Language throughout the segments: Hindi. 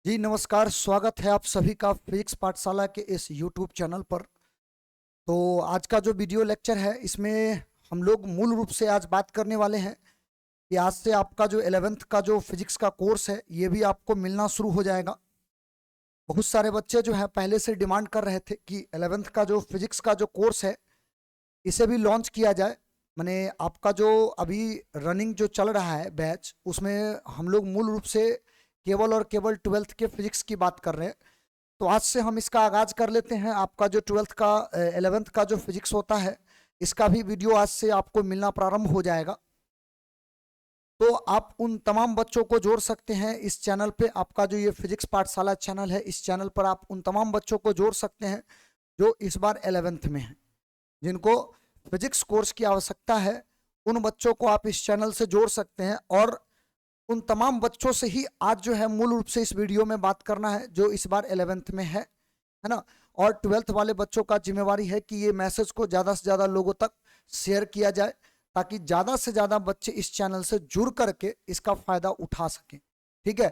जी नमस्कार, स्वागत है आप सभी का फिजिक्स पाठशाला के इस यूट्यूब चैनल पर। तो आज का जो वीडियो लेक्चर है इसमें हम लोग मूल रूप से आज बात करने वाले हैं कि आज से आपका जो 11th का जो फिजिक्स का कोर्स है ये भी आपको मिलना शुरू हो जाएगा। बहुत सारे बच्चे जो है पहले से डिमांड कर रहे थे कि 11th का जो फिजिक्स का जो कोर्स है इसे भी लॉन्च किया जाए। माने आपका जो अभी रनिंग जो चल रहा है बैच, उसमें हम लोग मूल रूप से केवल और केवल 12th के फिजिक्स की बात कर रहे हैं। तो आज से हम इसका आगाज कर लेते हैं। आपका जो 12th का 11th का जो फिजिक्स होता है इसका भी वीडियो आज से आपको मिलना प्रारंभ हो जाएगा। तो आप उन तमाम बच्चों को जोड़ सकते हैं इस चैनल पे। आपका जो ये फिजिक्स पाठशाला चैनल है, इस चैनल पर आप उन तमाम बच्चों को जोड़ सकते हैं जो इस बार 11th में हैं, जिनको फिजिक्स कोर्स की आवश्यकता है। उन बच्चों को आप इस चैनल से जोड़ सकते हैं और उन तमाम बच्चों से ही आज जो है मूल रूप से इस वीडियो में बात करना है जो इस बार 11th में है ना। और 12th वाले बच्चों का जिम्मेवारी है कि ये मैसेज को ज़्यादा से ज़्यादा लोगों तक शेयर किया जाए ताकि ज़्यादा से ज़्यादा बच्चे इस चैनल से जुड़ करके इसका फ़ायदा उठा सकें। ठीक है,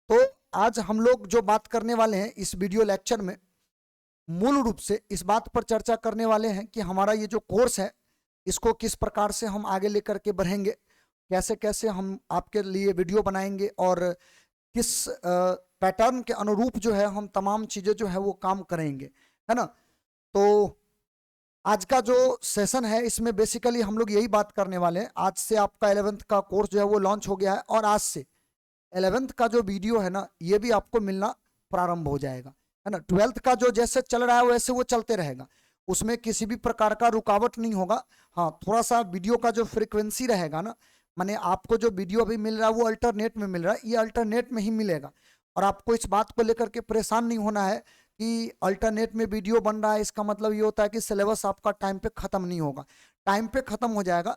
तो आज हम लोग जो बात करने वाले हैं इस वीडियो लेक्चर में, मूल रूप से इस बात पर चर्चा करने वाले हैं कि हमारा ये जो कोर्स है इसको किस प्रकार से हम आगे लेकर के बढ़ेंगे, कैसे कैसे हम आपके लिए वीडियो बनाएंगे और किस पैटर्न के अनुरूप जो है हम तमाम चीज़ें जो है वो काम करेंगे, है ना। तो आज का जो सेशन है इसमें बेसिकली हम लोग यही बात करने वाले हैं। आज से आपका 11th का कोर्स जो है वो लॉन्च हो गया है और आज से 11th का जो वीडियो है ना ये भी आपको मिलना प्रारंभ हो जाएगा, है ना। 12th का जो जैसे चल रहा है वैसे वो चलते रहेगा, उसमें किसी भी प्रकार का रुकावट नहीं होगा। हाँ, थोड़ा सा वीडियो का जो फ्रीक्वेंसी रहेगा ना, माने आपको जो वीडियो अभी मिल रहा है वो अल्टरनेट में मिल रहा है, ये अल्टरनेट में ही मिलेगा। और आपको इस बात को लेकर के परेशान नहीं होना है कि अल्टरनेट में वीडियो बन रहा है, इसका मतलब ये होता है कि सिलेबस आपका टाइम पे ख़त्म नहीं होगा। टाइम पे ख़त्म हो जाएगा,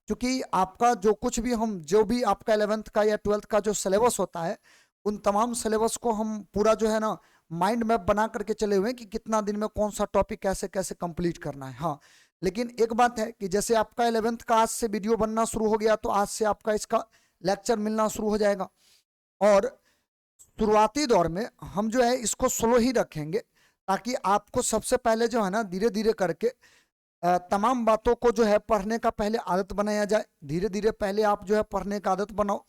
क्योंकि आपका जो भी आपका 11th का या 12th का जो सिलेबस होता है उन तमाम सिलेबस को हम पूरा जो है ना माइंड मैप बना करके चले हुए हैं कि कितना दिन में कौन सा टॉपिक कैसे कैसे कंप्लीट करना है। हाँ, लेकिन एक बात है कि जैसे आपका 11th का आज से वीडियो बनना शुरू हो गया तो आज से आपका इसका लेक्चर मिलना शुरू हो जाएगा। और शुरुआती दौर में हम जो है इसको स्लो ही रखेंगे ताकि आपको सबसे पहले जो है ना धीरे धीरे करके तमाम बातों को जो है पढ़ने का पहले आदत बनाया जाए। धीरे धीरे पहले आप जो है पढ़ने का आदत बनाओ,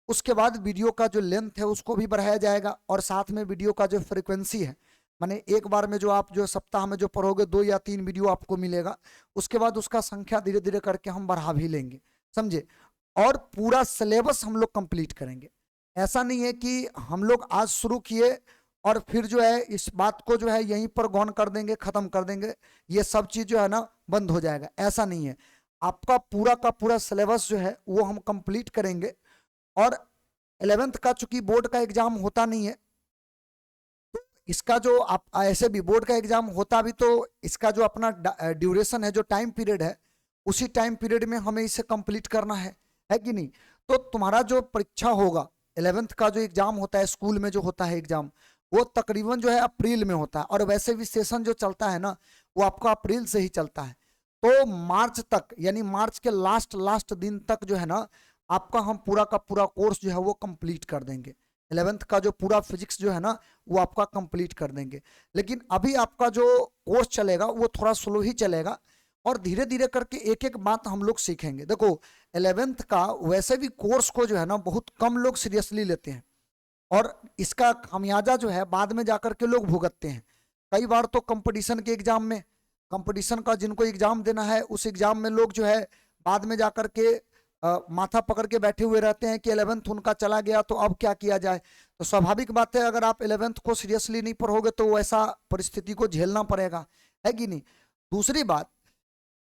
उसके बाद वीडियो का जो लेंथ है उसको भी बढ़ाया जाएगा और साथ में वीडियो का जो फ्रिक्वेंसी है, माने एक बार में जो आप जो सप्ताह में जो पढ़ोगे 2 या 3 वीडियो आपको मिलेगा, उसके बाद उसका संख्या धीरे धीरे करके हम बढ़ा भी लेंगे, समझे। और पूरा सिलेबस हम लोग कंप्लीट करेंगे। ऐसा नहीं है कि हम लोग आज शुरू किए और फिर जो है इस बात को जो है यहीं पर गौन कर देंगे, खत्म कर देंगे, ये सब चीज जो है ना बंद हो जाएगा, ऐसा नहीं है। आपका पूरा का पूरा सिलेबस जो है वो हम कंप्लीट करेंगे। और 11th का चूंकि बोर्ड का एग्जाम होता नहीं है, तो इसका जो आप ऐसे भी बोर्ड का एग्जाम होता भी तो इसका जो अपना ड्यूरेशन है, जो टाइम पीरियड है, उसी टाइम पीरियड में हमें इसे कंप्लीट करना है कि नहीं। तो तुम्हारा जो परीक्षा होगा 11th का जो एग्जाम होता है स्कूल में जो होता है एग्जाम, वो तकरीबन जो है अप्रैल में होता है और वैसे भी सेशन जो चलता है ना वो आपका अप्रैल से ही चलता है। तो मार्च तक यानी मार्च के लास्ट लास्ट दिन तक जो है ना आपका हम पूरा का पूरा कोर्स जो है वो कंप्लीट कर देंगे। 11th का जो पूरा फिजिक्स जो है ना वो आपका कंप्लीट कर देंगे। लेकिन अभी आपका जो कोर्स चलेगा वो थोड़ा स्लो ही चलेगा और धीरे धीरे करके एक एक बात हम लोग सीखेंगे। देखो 11th का वैसे भी कोर्स को जो है ना बहुत कम लोग सीरियसली लेते हैं और इसका खामियाजा जो है बाद में जाकर के लोग भुगतते हैं। कई बार तो कंपटीशन के एग्जाम में, कंपटीशन का जिनको एग्जाम देना है उस एग्जाम में लोग जो है बाद में जाकर के माथा पकड़ के बैठे हुए रहते हैं कि 11th उनका चला गया तो अब क्या किया जाए। तो स्वाभाविक बात है, अगर आप 11th को सीरियसली नहीं पढ़ोगे तो वैसा परिस्थिति को झेलना पड़ेगा, है कि नहीं। दूसरी बात,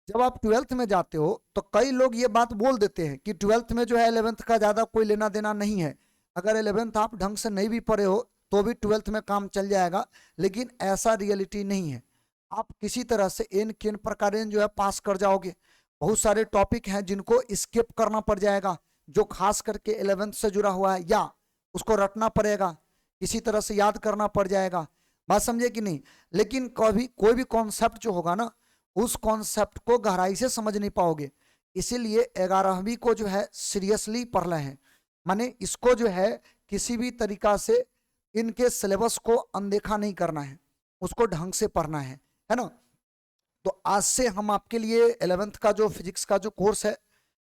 जब आप 12th में जाते हो तो कई लोग ये बात बोल देते हैं कि 12th में जो है 11th का ज़्यादा कोई लेना देना नहीं है, अगर 11th आप ढंग से नहीं भी पढ़े हो तो भी 12th में काम चल जाएगा। लेकिन ऐसा रियलिटी नहीं है। आप किसी तरह से इन किन प्रकार जो है पास कर जाओगे। बहुत सारे टॉपिक हैं जिनको स्किप करना पड़ जाएगा, जो खास करके 11th से जुड़ा हुआ है, या उसको रटना पड़ेगा, किसी तरह से याद करना पड़ जाएगा। बात समझे कि नहीं। लेकिन कभी कोई भी कॉन्सेप्ट जो होगा ना उस कॉन्सेप्ट को गहराई से समझ नहीं पाओगे। इसीलिए 11वीं को जो है सीरियसली पढ़ रहे हैं, माने इसको जो है किसी भी तरीका से इनके सिलेबस को अनदेखा नहीं करना है, उसको ढंग से पढ़ना है ना। तो आज से हम आपके लिए 11th का जो फिजिक्स का जो कोर्स है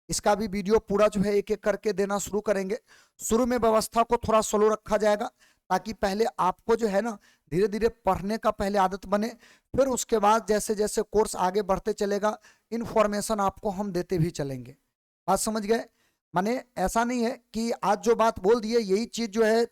इसका भी वीडियो पूरा जो है एक एक करके देना शुरू करेंगे। शुरू में व्यवस्था को थोड़ा स्लो रखा जाएगा ताकि पहले आपको जो है ना धीरे धीरे पढ़ने का पहले आदत बने, फिर उसके बाद जैसे जैसे कोर्स आगे बढ़ते चलेगा इन्फॉर्मेशन आपको हम देते भी चलेंगे। बात समझ गए? माने ऐसा नहीं है कि आज जो बात बोल दिए यही चीज जो है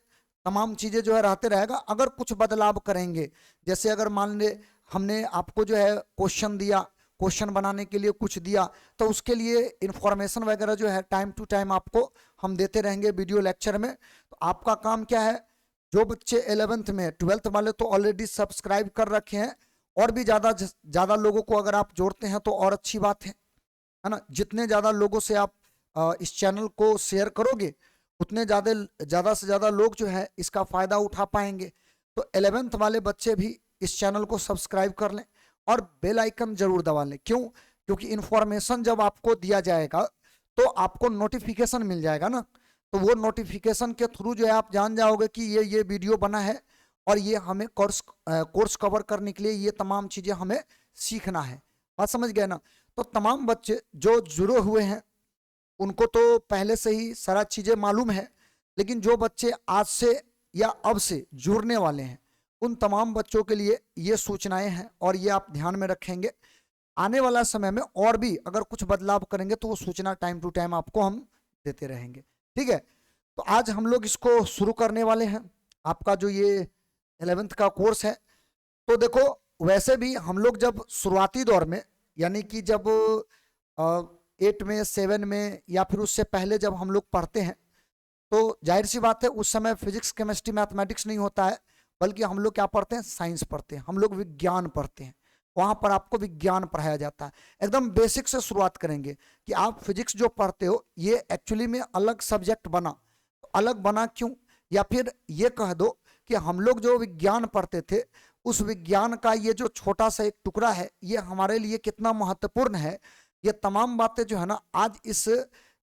तमाम चीजें जो है रहते रहेगा। अगर कुछ बदलाव करेंगे, जैसे अगर मान ले हमने आपको जो है क्वेश्चन दिया, क्वेश्चन बनाने के लिए कुछ दिया, तो उसके लिए इंफॉर्मेशन वगैरह जो है टाइम टू टाइम आपको हम देते रहेंगे वीडियो लेक्चर में। तो आपका काम क्या है, जो बच्चे 11th में 12th वाले तो ऑलरेडी सब्सक्राइब कर रखे हैं, और भी ज़्यादा लोगों को अगर आप जोड़ते हैं तो और अच्छी बात है ना। जितने ज़्यादा लोगों से आप इस चैनल को शेयर करोगे उतने ज़्यादा से ज़्यादा लोग जो है इसका फ़ायदा उठा पाएंगे। तो 11th वाले बच्चे भी इस चैनल को सब्सक्राइब कर लें और बेल आइकन जरूर दबा लें। क्यों? क्योंकि इन्फॉर्मेशन जब आपको दिया जाएगा तो आपको नोटिफिकेशन मिल जाएगा ना, तो वो नोटिफिकेशन के थ्रू जो है आप जान जाओगे कि ये वीडियो बना है और ये हमें कोर्स कवर करने के लिए ये तमाम चीज़ें हमें सीखना है। बात समझ गए ना। तो तमाम बच्चे जो जुड़े हुए हैं उनको तो पहले से ही सारा चीज़ें मालूम है, लेकिन जो बच्चे आज से या अब से जुड़ने वाले हैं उन तमाम बच्चों के लिए ये सूचनाएं हैं और ये आप ध्यान में रखेंगे। आने वाला समय में और भी अगर कुछ बदलाव करेंगे तो वो सूचना टाइम टू टाइम आपको हम देते रहेंगे। ठीक है, तो आज हम लोग इसको शुरू करने वाले हैं, आपका जो ये 11th का कोर्स है। तो देखो, वैसे भी हम लोग जब शुरुआती दौर में यानी कि जब 8 में 7 में या फिर उससे पहले जब हम लोग पढ़ते हैं तो जाहिर सी बात है उस समय फिजिक्स केमिस्ट्री मैथमेटिक्स नहीं होता है, बल्कि हम लोग क्या पढ़ते हैं, साइंस पढ़ते हैं, हम लोग विज्ञान पढ़ते हैं। वहाँ पर आपको विज्ञान पढ़ाया जाता है। एकदम बेसिक से शुरुआत करेंगे कि आप फिजिक्स जो पढ़ते हो ये एक्चुअली में अलग सब्जेक्ट बना, तो अलग बना क्यों, या फिर ये कह दो कि हम लोग जो विज्ञान पढ़ते थे उस विज्ञान का ये जो छोटा सा एक टुकड़ा है ये हमारे लिए कितना महत्वपूर्ण है। ये तमाम बातें जो है ना आज इस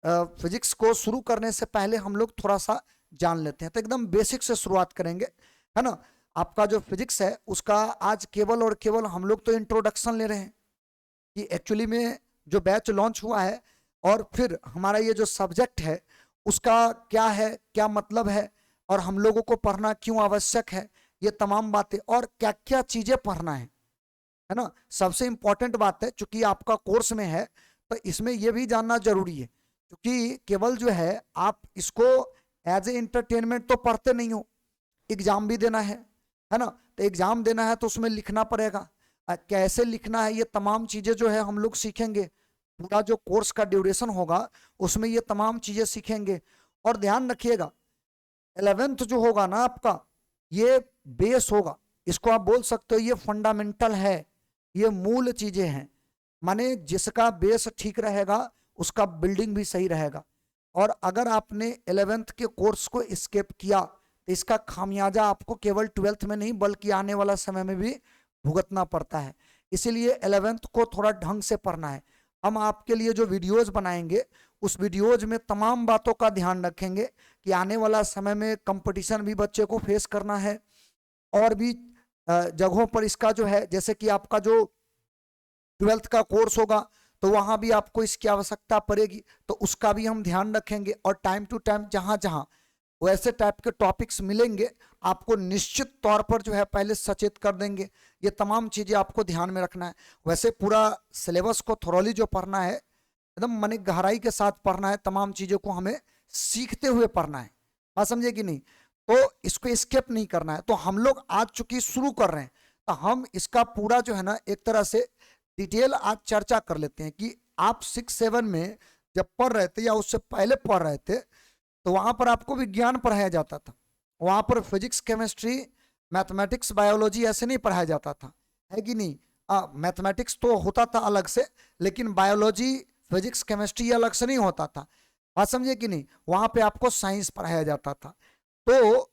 फिजिक्स को शुरू करने से पहले हम लोग थोड़ा सा जान लेते हैं। तो एकदम बेसिक से शुरुआत करेंगे, है ना। आपका जो फिजिक्स है उसका आज केवल और केवल हम लोग तो इंट्रोडक्शन ले रहे हैं कि एक्चुअली में जो बैच लॉन्च हुआ है और फिर हमारा ये जो सब्जेक्ट है उसका क्या है, क्या मतलब है, और हम लोगों को पढ़ना क्यों आवश्यक है, ये तमाम बातें और क्या क्या चीजें पढ़ना है ना। सबसे इंपॉर्टेंट बात है, चूंकि आपका कोर्स में है तो इसमें यह भी जानना जरूरी है, क्योंकि केवल जो है आप इसको एज ए इंटरटेनमेंट तो पढ़ते नहीं हो, एग्जाम भी देना है ना। तो एग्जाम देना है तो उसमें लिखना पड़ेगा, कैसे लिखना है ये तमाम चीजें जो है हम लोग सीखेंगे। पूरा जो कोर्स का ड्यूरेशन होगा उसमें ये तमाम चीजें सीखेंगे। और ध्यान रखिएगा 11th जो होगा ना आपका ये बेस होगा, इसको आप बोल सकते हो ये फंडामेंटल है, ये मूल चीजें हैं। माने जिसका बेस ठीक रहेगा उसका बिल्डिंग भी सही रहेगा। और अगर आपने 11th के कोर्स को स्किप किया तो इसका खामियाजा आपको केवल 12th में नहीं बल्कि आने वाला समय में भी भुगतना पड़ता है। इसीलिए 11th को थोड़ा ढंग से पढ़ना है। हम आपके लिए जो वीडियोज बनाएंगे उस वीडियोज में तमाम बातों का ध्यान रखेंगे कि आने वाला समय में कंपटीशन भी बच्चे को फेस करना है, और भी जगहों पर इसका जो है जैसे कि आपका जो 12th का कोर्स होगा तो वहां भी आपको इसकी आवश्यकता पड़ेगी, तो उसका भी हम ध्यान रखेंगे। और टाइम टू टाइम जहां जहां वैसे टाइप के टॉपिक्स मिलेंगे आपको निश्चित तौर पर जो है पहले सचेत कर देंगे। ये तमाम चीजें आपको ध्यान में रखना है। वैसे पूरा सिलेबस को थोरोली जो पढ़ना है एकदम मन गहराई के साथ पढ़ना है, तमाम चीजों को हमें सीखते हुए पढ़ना है। बात समझे कि नहीं? तो इसको स्किप नहीं करना है। तो हम लोग आज चूंकि शुरू कर रहे हैं तो हम इसका पूरा जो है ना एक तरह से डिटेल आज चर्चा कर लेते हैं कि आप 6-7 में जब पढ़ रहे थे या उससे पहले पढ़ रहे थे तो वहां पर आपको विज्ञान पढ़ाया जाता था। वहां पर फिजिक्स केमिस्ट्री मैथमेटिक्स बायोलॉजी ऐसे नहीं पढ़ाया जाता था, है कि नहीं। मैथमेटिक्स तो होता था अलग से, लेकिन बायोलॉजी फिजिक्स केमिस्ट्री अलग से नहीं होता था। बात समझे कि नहीं। वहां पे आपको साइंस पढ़ाया जाता था। तो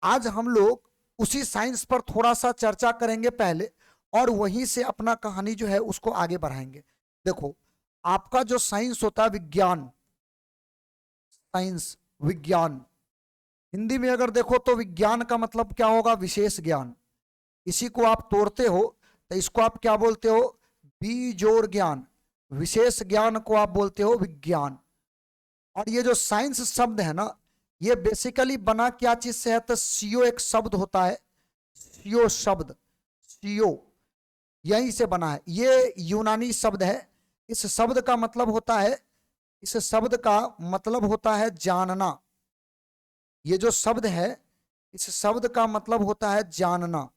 आज हम लोग उसी साइंस पर थोड़ा सा चर्चा करेंगे पहले, और वहीं से अपना कहानी जो है उसको आगे बढ़ाएंगे। देखो, आपका जो साइंस होता है विज्ञान, साइंस विज्ञान, हिंदी में अगर देखो तो विज्ञान का मतलब क्या होगा, विशेष ज्ञान। इसी को आप तोड़ते हो तो इसको आप क्या बोलते हो, बीजोड़ ज्ञान। विशेष ज्ञान को आप बोलते हो विज्ञान। और ये जो साइंस शब्द है ना, ये बेसिकली बना क्या चीज से है, तो सीओ एक शब्द होता है, सीओ शब्द, सीओ यहीं से बना है। ये यूनानी शब्द है। इस शब्द का मतलब होता है, इस शब्द का मतलब होता है जानना। ये जो शब्द है, इस शब्द का मतलब होता है जानना,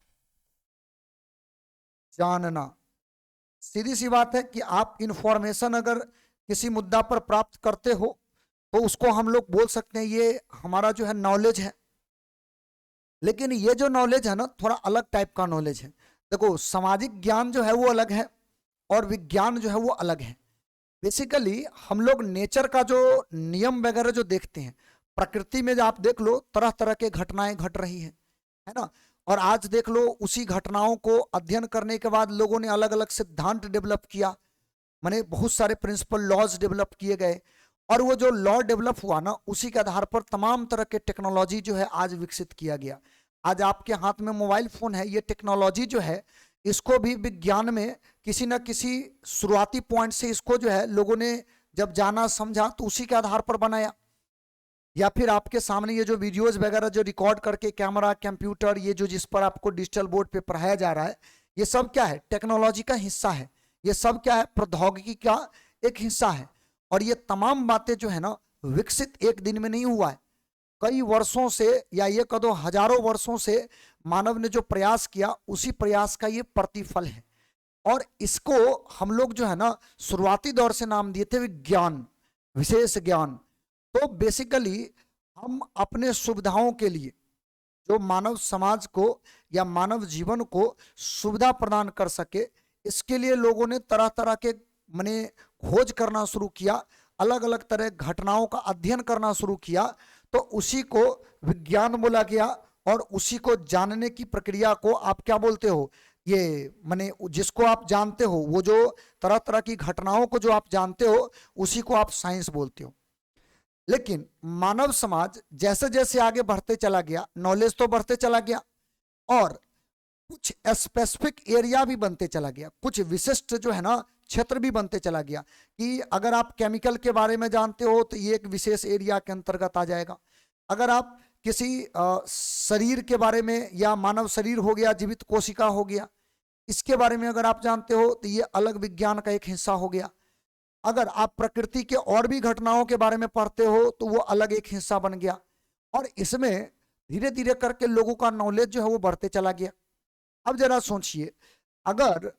जानना। सीधी सी बात है कि आप इंफॉर्मेशन अगर किसी मुद्दा पर प्राप्त करते हो तो उसको हम लोग बोल सकते हैं ये हमारा जो है नॉलेज है। लेकिन ये जो नॉलेज है ना, थोड़ा अलग टाइप का नॉलेज है। देखो, सामाजिक ज्ञान जो है वो अलग है और विज्ञान जो है वो अलग है। बेसिकली हम लोग नेचर का जो नियम वगैरह जो देखते हैं, प्रकृति में जो आप देख लो तरह तरह के घटनाएं घट रही है ना। और आज देख लो उसी घटनाओं को अध्ययन करने के बाद लोगों ने अलग अलग सिद्धांत डेवलप किया, माने बहुत सारे प्रिंसिपल लॉज डेवलप किए गए। और वो जो लॉ डेवलप हुआ ना, उसी के आधार पर तमाम तरह के टेक्नोलॉजी जो है आज विकसित किया गया। आज आपके हाथ में मोबाइल फोन है, ये टेक्नोलॉजी जो है इसको भी विज्ञान में किसी न किसी शुरुआती पॉइंट से इसको जो है लोगों ने जब जाना समझा तो उसी के आधार पर बनाया। या फिर आपके सामने ये जो वीडियोज वगैरह जो रिकॉर्ड करके कैमरा, कंप्यूटर, ये जो जिस पर आपको डिजिटल बोर्ड पे पढ़ाया जा रहा है, ये सब क्या है, टेक्नोलॉजी का हिस्सा है। ये सब क्या है, प्रौद्योगिकी का एक हिस्सा है। और ये तमाम बातें जो है ना, विकसित एक दिन में नहीं हुआ है। कई वर्षों से, या ये कदो हजारों वर्षों से मानव ने जो प्रयास किया, उसी प्रयास का ये प्रतिफल है। और इसको हम लोग जो है ना शुरुआती दौर से नाम दिए थे विज्ञान, विशेष ज्ञान। तो बेसिकली हम अपने सुविधाओं के लिए जो मानव समाज को या मानव जीवन को सुविधा प्रदान कर सके, इसके लिए लोगों ने तरह तरह के माने खोज करना शुरू किया, अलग अलग तरह घटनाओं का अध्ययन करना शुरू किया। तो उसी को विज्ञान बोला गया। और उसी को जानने की प्रक्रिया को आप क्या बोलते हो, ये माने जिसको आप जानते हो, वो जो तरह तरह की घटनाओं को जो आप जानते हो, उसी को आप साइंस बोलते हो। लेकिन मानव समाज जैसे जैसे आगे बढ़ते चला गया, नॉलेज तो बढ़ते चला गया और कुछ स्पेसिफिक एरिया भी बनते चला गया, कुछ विशिष्ट जो है ना क्षेत्र भी बनते चला गया। कि अगर आप केमिकल के बारे में जानते हो तो ये एक विशेष एरिया के अंतर्गत आ जाएगा। अगर आप किसी शरीर के बारे में, या मानव शरीर हो गया, जीवित कोशिका हो गया, इसके बारे में अगर आप जानते हो तो ये अलग विज्ञान का एक हिस्सा हो गया। अगर आप प्रकृति के और भी घटनाओं के बारे में पढ़ते हो तो वो अलग एक हिस्सा बन गया। और इसमें धीरे धीरे करके लोगों का नॉलेज जो है वो बढ़ते चला गया। अब जरा सोचिए, अगर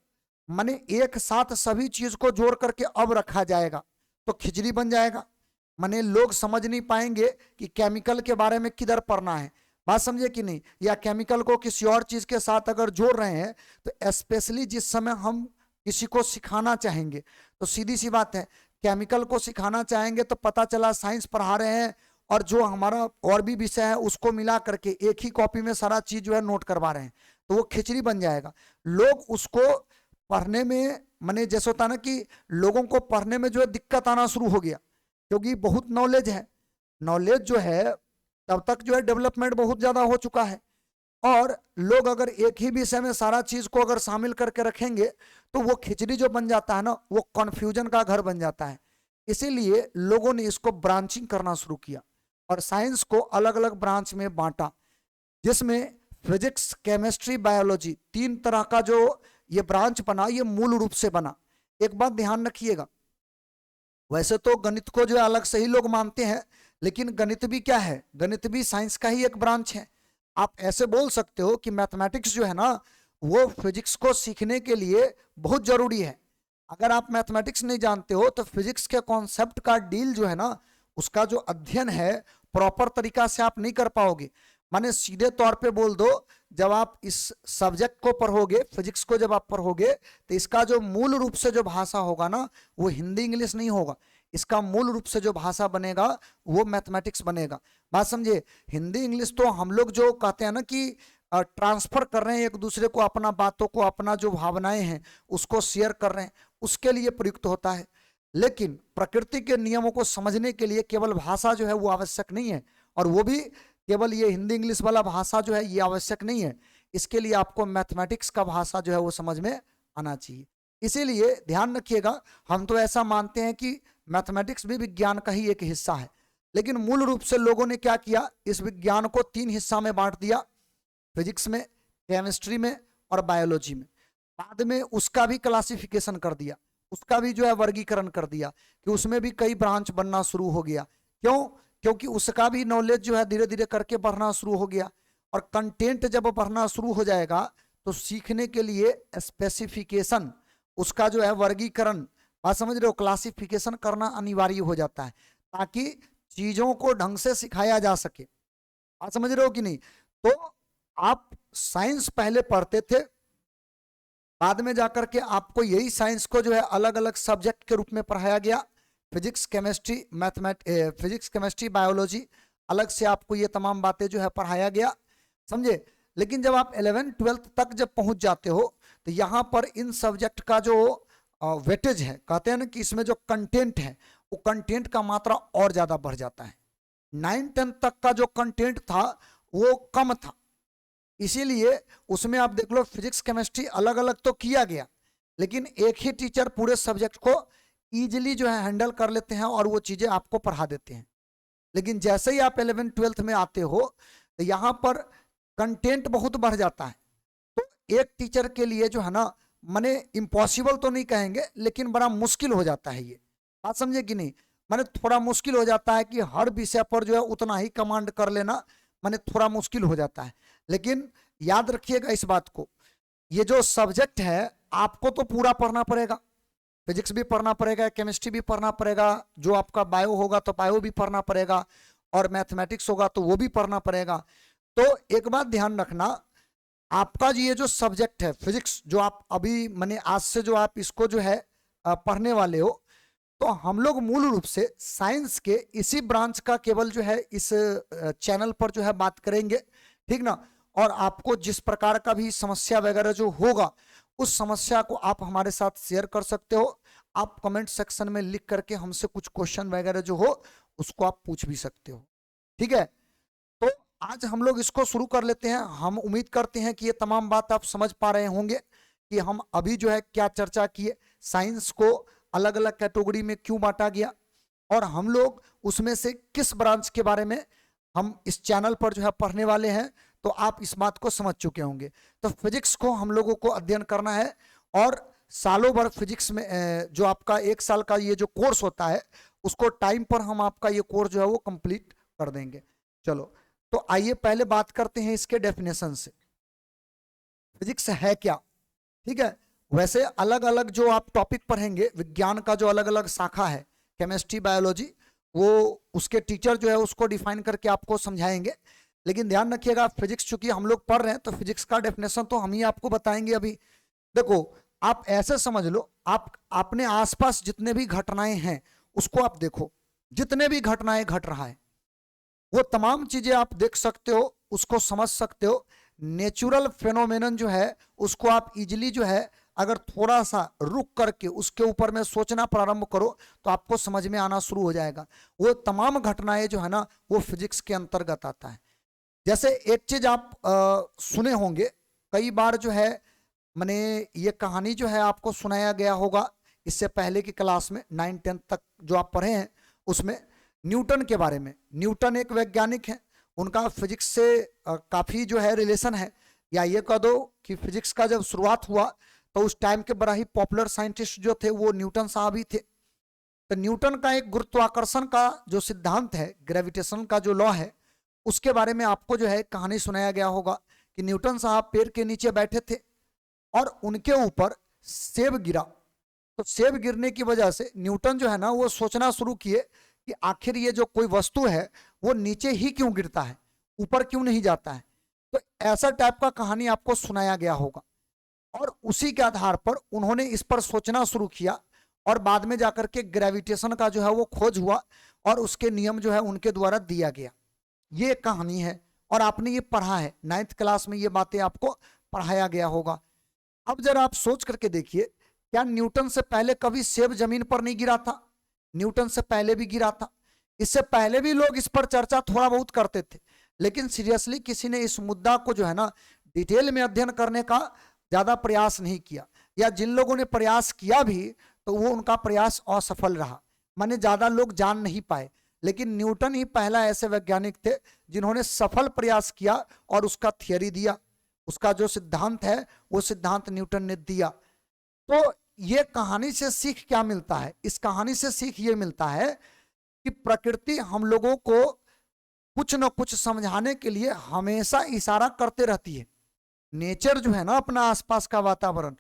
माने एक साथ सभी चीज को जोड़ करके अब रखा जाएगा तो खिचड़ी बन जाएगा। माने लोग समझ नहीं पाएंगे कि केमिकल के बारे में किधर पढ़ना है, बात समझे कि नहीं। या केमिकल को किसी और चीज के साथ अगर जोड़ रहे हैं तो स्पेशली जिस समय हम किसी को सिखाना चाहेंगे, तो सीधी सी बात है, केमिकल को सिखाना चाहेंगे तो पता चला साइंस पढ़ा रहे हैं और जो हमारा और भी विषय है उसको मिला करके एक ही कॉपी में सारा चीज जो है नोट करवा रहे हैं, तो वो खिचड़ी बन जाएगा। लोग उसको पढ़ने में, माने जैसे होता ना कि लोगों को पढ़ने में जो है दिक्कत आना शुरू हो गया, क्योंकि बहुत नॉलेज है। नॉलेज जो है तब तक जो है डेवलपमेंट बहुत ज्यादा हो चुका है। और लोग अगर एक ही विषय में सारा चीज को अगर शामिल करके रखेंगे तो वो खिचड़ी जो बन जाता है ना, वो कंफ्यूजन का घर बन जाता है। इसीलिए लोगों ने इसको ब्रांचिंग करना शुरू किया और साइंस को अलग अलग ब्रांच में बांटा, जिसमें फिजिक्स, केमिस्ट्री, बायोलॉजी, तीन तरह का जो ये ब्रांच बना, ये मूल रूप से बना। एक बात ध्यान रखिएगा, वैसे तो गणित को जो अलग से ही लोग मानते हैं, लेकिन गणित भी क्या है, गणित भी साइंस का ही एक ब्रांच है। आप ऐसे बोल सकते हो कि मैथमेटिक्स जो है ना, वो फिजिक्स को सीखने के लिए बहुत जरूरी है। अगर आप मैथमेटिक्स नहीं जानते हो तो फिजिक्स के कॉन्सेप्ट का डील जो है ना, उसका जो अध्ययन है प्रॉपर तरीका से आप नहीं कर पाओगे। माने सीधे तौर पे बोल दो, जब आप इस सब्जेक्ट को पढ़ोगे, फिजिक्स को जब आप पढ़ोगे, तो इसका जो मूल रूप से जो भाषा होगा ना, वो हिंदी इंग्लिश नहीं होगा। इसका मूल रूप से जो भाषा बनेगा वो मैथमेटिक्स बनेगा। बात समझे। हिंदी इंग्लिश तो हम लोग जो कहते हैं ना कि ट्रांसफर कर रहे हैं एक दूसरे को, अपना बातों को, अपना जो भावनाएं हैं उसको शेयर कर रहे हैं, उसके लिए प्रयुक्त होता है। लेकिन प्रकृति के नियमों को समझने के लिए केवल भाषा जो है वो आवश्यक नहीं है, और वो भी केवल ये हिंदी इंग्लिश वाला भाषा जो है ये आवश्यक नहीं है, इसके लिए आपको मैथमेटिक्स का भाषा जो है वो समझ में आना चाहिए। इसीलिए ध्यान रखिएगा, हम तो ऐसा मानते हैं कि मैथमेटिक्स भी विज्ञान का ही एक हिस्सा है, लेकिन मूल रूप से लोगों ने क्या किया, इस विज्ञान को 3 हिस्सा में बांट दिया, फिजिक्स में, केमिस्ट्री में और बायोलॉजी में। बाद में उसका भी क्लासिफिकेशन कर दिया, उसका भी जो है वर्गीकरण कर दिया कि उसमें भी कई ब्रांच बनना शुरू हो गया। क्यों? क्योंकि उसका भी नॉलेज जो है धीरे धीरे करके बढ़ना शुरू हो गया, और कंटेंट जब बढ़ना शुरू हो जाएगा तो सीखने के लिए स्पेसिफिकेशन, उसका जो है वर्गीकरण, बात समझ रहे हो, क्लासिफिकेशन करना अनिवार्य हो जाता है, ताकि चीजों को ढंग से सिखाया जा सके। बात समझ रहे हो कि नहीं? तो आप साइंस पहले पढ़ते थे, बाद में जाकर के आपको यही साइंस को जो है अलग अलग सब्जेक्ट के रूप में पढ़ाया गया, physics chemistry physics chemistry biology, अलग से आपको ये तमाम बातें जो है पढ़ाया गया, समझे। लेकिन जब आप 11th 12th तक जब पहुंच जाते हो तो यहाँ पर इन सब्जेक्ट का जो वेटेज है, कहते हैं ना कि इसमें जो कंटेंट है वो कंटेंट का मात्रा और ज्यादा बढ़ जाता है। 9th 10th तक का जो कंटेंट था वो कम था, इसीलिए उसमें आप देख लो फिजिक्स केमिस्ट्री अलग अलग तो किया गया, लेकिन एक ही टीचर पूरे सब्जेक्ट को इजीली जो है हैंडल कर लेते हैं और वो चीजें आपको पढ़ा देते हैं। लेकिन जैसे ही आप 11th 12th में आते हो तो यहाँ पर कंटेंट बहुत बढ़ जाता है, तो एक टीचर के लिए जो है ना, माने इम्पॉसिबल तो नहीं कहेंगे, लेकिन बड़ा मुश्किल हो जाता है। ये बात समझे कि नहीं? माने थोड़ा मुश्किल हो जाता है कि हर विषय पर जो है उतना ही कमांड कर लेना, माने थोड़ा मुश्किल हो जाता है। लेकिन याद रखिएगा इस बात को, ये जो सब्जेक्ट है आपको तो पूरा पढ़ना पड़ेगा, फिजिक्स भी पढ़ना पड़ेगा, केमिस्ट्री भी पढ़ना पड़ेगा, जो आपका बायो होगा तो बायो भी पढ़ना पड़ेगा, और मैथमेटिक्स होगा तो वो भी पढ़ना पड़ेगा। तो एक बात ध्यान रखना, आपका ये जो सब्जेक्ट है फिजिक्स, जो आप अभी माने आज से जो आप इसको जो है पढ़ने वाले हो, तो हम लोग मूल रूप से साइंस के इसी ब्रांच का केवल जो है इस चैनल पर जो है बात करेंगे, ठीक ना। और आपको जिस प्रकार का भी समस्या वगैरह जो होगा, उस समस्या को आप हमारे साथ शेयर कर सकते हो। आप कमेंट सेक्शन में लिख करके हमसे कुछ क्वेश्चन वगैरह जो हो उसको आप पूछ भी सकते हो, ठीक है। तो आज हम लोग इसको शुरू कर लेते हैं। हम उम्मीद करते हैं कि ये तमाम बात आप समझ पा रहे होंगे कि हम अभी जो है क्या चर्चा किए, साइंस को अलग अलग कैटेगरी में क्यों बांटा गया, और हम लोग उसमें से किस ब्रांच के बारे में हम इस चैनल पर जो है पढ़ने वाले हैं, तो आप इस बात को समझ चुके होंगे। तो फिजिक्स को हम लोगों को अध्ययन करना है, और सालों भर फिजिक्स में जो आपका 1 साल का ये जो कोर्स होता है, उसको टाइम पर हम आपका ये कोर्स जो है वो कंप्लीट कर देंगे। चलो, तो आइए पहले बात करते हैं इसके डेफिनेशन से, फिजिक्स है क्या, ठीक है। वैसे अलग अलग जो आप टॉपिक पढ़ेंगे, विज्ञान का जो अलग अलग शाखा है, केमिस्ट्री बायोलॉजी, वो उसके टीचर जो है उसको डिफाइन करके आपको समझाएंगे। लेकिन ध्यान रखिएगा, फिजिक्स चूंकि हम लोग पढ़ रहे हैं तो फिजिक्स का डेफिनेशन तो हम ही आपको बताएंगे। अभी देखो, आप ऐसे समझ लो, आप अपने आसपास जितने भी घटनाएं हैं उसको आप देखो, जितने भी घटनाएं घट रहा है वो तमाम चीजें आप देख सकते हो, उसको समझ सकते हो। नेचुरल फेनोमेनन जो है उसको आप इजिली जो है अगर थोड़ा सा रुक करके उसके ऊपर में सोचना प्रारंभ करो तो आपको समझ में आना शुरू हो जाएगा। वो तमाम घटनाएं जो है ना वो फिजिक्स के अंतर्गत आता है। जैसे एक चीज आप सुने होंगे कई बार जो है, मैंने ये कहानी जो है आपको सुनाया गया होगा इससे पहले की क्लास में, 9th 10th तक जो आप पढ़े हैं उसमें, न्यूटन के बारे में। न्यूटन एक वैज्ञानिक है, उनका फिजिक्स से काफी जो है रिलेशन है, या ये कह दो कि फिजिक्स का जब शुरुआत हुआ तो उस टाइम के बड़ा ही पॉपुलर साइंटिस्ट जो थे वो न्यूटन साहब ही थे। तो न्यूटन का एक गुरुत्वाकर्षण का जो सिद्धांत है, ग्रेविटेशन का जो लॉ है, उसके बारे में आपको जो है कहानी सुनाया गया होगा कि न्यूटन साहब पेड़ के नीचे बैठे थे और उनके ऊपर सेब गिरा। तो सेब गिरने की वजह से न्यूटन जो है ना वो सोचना शुरू किए कि आखिर ये जो कोई वस्तु है वो नीचे ही क्यों गिरता है, ऊपर क्यों नहीं जाता है। तो ऐसा टाइप का कहानी आपको सुनाया गया होगा, और उसी के आधार पर उन्होंने इस पर सोचना शुरू किया, और बाद में जाकर के ग्रेविटेशन का जो है वो खोज हुआ और उसके नियम जो है उनके द्वारा दिया गया। ये कहानी है और आपने ये पढ़ा है, 9th क्लास में ये बातें आपको पढ़ाया गया होगा। अब जरा आप सोच करके देखिए, क्या न्यूटन से पहले कभी सेब जमीन पर नहीं गिरा था? न्यूटन से पहले भी गिरा था, इससे पहले भी लोग इस पर चर्चा थोड़ा बहुत करते थे, लेकिन सीरियसली किसी ने इस मुद्दा को जो है ना डिटेल में अध्ययन करने का ज्यादा प्रयास नहीं किया, या जिन लोगों ने प्रयास किया भी तो वो उनका प्रयास असफल रहा, माने ज्यादा लोग जान नहीं पाए। लेकिन न्यूटन ही पहला ऐसे वैज्ञानिक थे जिन्होंने सफल प्रयास किया और उसका थियरी दिया, उसका जो सिद्धांत है वो सिद्धांत न्यूटन ने दिया। तो ये कहानी से सीख क्या मिलता है? इस कहानी से सीख ये मिलता है कि प्रकृति हम लोगों को कुछ न कुछ समझाने के लिए हमेशा इशारा करते रहती है। नेचर जो है ना, अपना आसपास का वातावरण,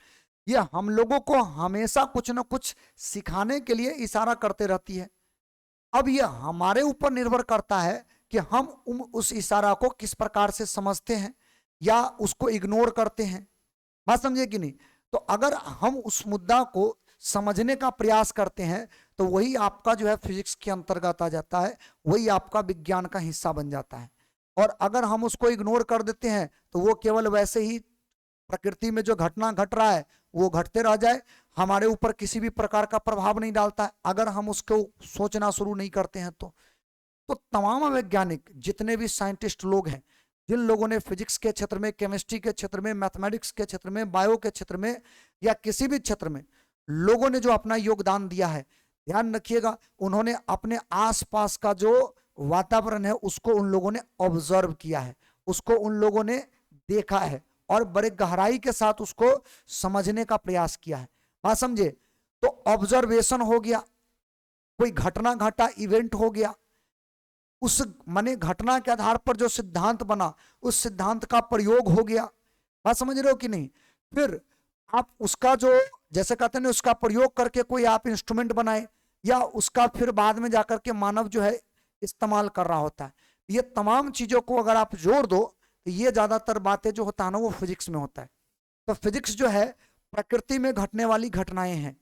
ये हम लोगों को हमेशा कुछ न कुछ सिखाने के लिए इशारा करते रहती है। अब ये हमारे ऊपर निर्भर करता है कि हम उस इशारा को किस प्रकार से समझते हैं या उसको इग्नोर करते हैं। बात समझे कि नहीं? तो अगर हम उस मुद्दा को समझने का प्रयास करते हैं तो वही आपका जो है फिजिक्स के अंतर्गत आ जाता है, वही आपका विज्ञान का हिस्सा बन जाता है। और अगर हम उसको इग्नोर कर देते हैं तो वो केवल वैसे ही प्रकृति में जो घटना घट रहा है वो घटते रह जाए, हमारे ऊपर किसी भी प्रकार का प्रभाव नहीं डालता है अगर हम उसको सोचना शुरू नहीं करते हैं तो तमाम वैज्ञानिक जितने भी साइंटिस्ट लोग हैं, जिन लोगों ने फिजिक्स के क्षेत्र में, केमिस्ट्री के क्षेत्र में, मैथमेटिक्स के क्षेत्र में, बायो के क्षेत्र में या किसी भी क्षेत्र में लोगों ने जो अपना योगदान दिया है, ध्यान रखिएगा उन्होंने अपने आसपास का जो वातावरण है उसको उन लोगों ने ऑब्जर्व किया है, उसको उन लोगों ने देखा है और बड़े गहराई के साथ उसको समझने का प्रयास किया है। बात समझे? तो ऑब्जर्वेशन हो गया, कोई घटना घटा, इवेंट हो गया, उस माने घटना के आधार पर जो सिद्धांत बना उस सिद्धांत का प्रयोग हो गया। बात समझ रहे हो कि नहीं? फिर आप उसका जो जैसे कहते हैं उसका प्रयोग करके कोई आप इंस्ट्रूमेंट बनाए या उसका फिर बाद में जाकर के मानव जो है इस्तेमाल कर रहा होता है। ये तमाम चीजों को अगर आप जोड़ दो तो ये ज्यादातर बातें जो होता है ना वो फिजिक्स में होता है। तो फिजिक्स जो है प्रकृति में घटने वाली घटनाएं हैं।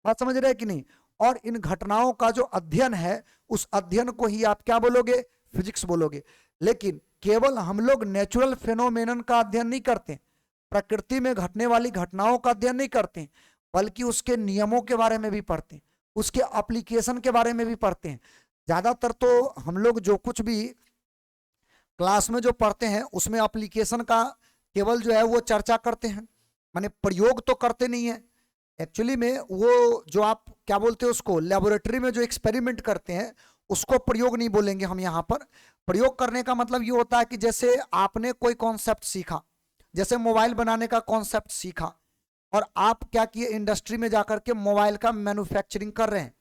बात समझ रहे हैं कि नहीं? और इन घटनाओं का जो अध्ययन है उस अध्ययन को ही आप क्या बोलोगे? फिजिक्स बोलोगे। लेकिन केवल हम लोग नेचुरल फेनोमेनन का अध्ययन नहीं करते, प्रकृति में घटने वाली घटनाओं का अध्ययन नहीं करते, बल्कि उसके नियमों के बारे में भी पढ़ते हैं, उसके एप्लीकेशन के बारे में भी पढ़ते हैं। ज्यादातर तो हम लोग जो कुछ भी क्लास में जो पढ़ते हैं उसमें एप्लीकेशन का केवल जो है वो चर्चा करते हैं, माने प्रयोग तो करते नहीं है। एक्चुअली में वो जो आप क्या बोलते हैं उसको लेबोरेटरी में जो एक्सपेरिमेंट करते हैं उसको प्रयोग नहीं बोलेंगे हम यहाँ पर। प्रयोग करने का मतलब ये होता है कि जैसे आपने कोई कॉन्सेप्ट सीखा, जैसे मोबाइल बनाने का कॉन्सेप्ट सीखा और आप क्या किए, इंडस्ट्री में जाकर के मोबाइल का मैन्युफैक्चरिंग कर रहे हैं,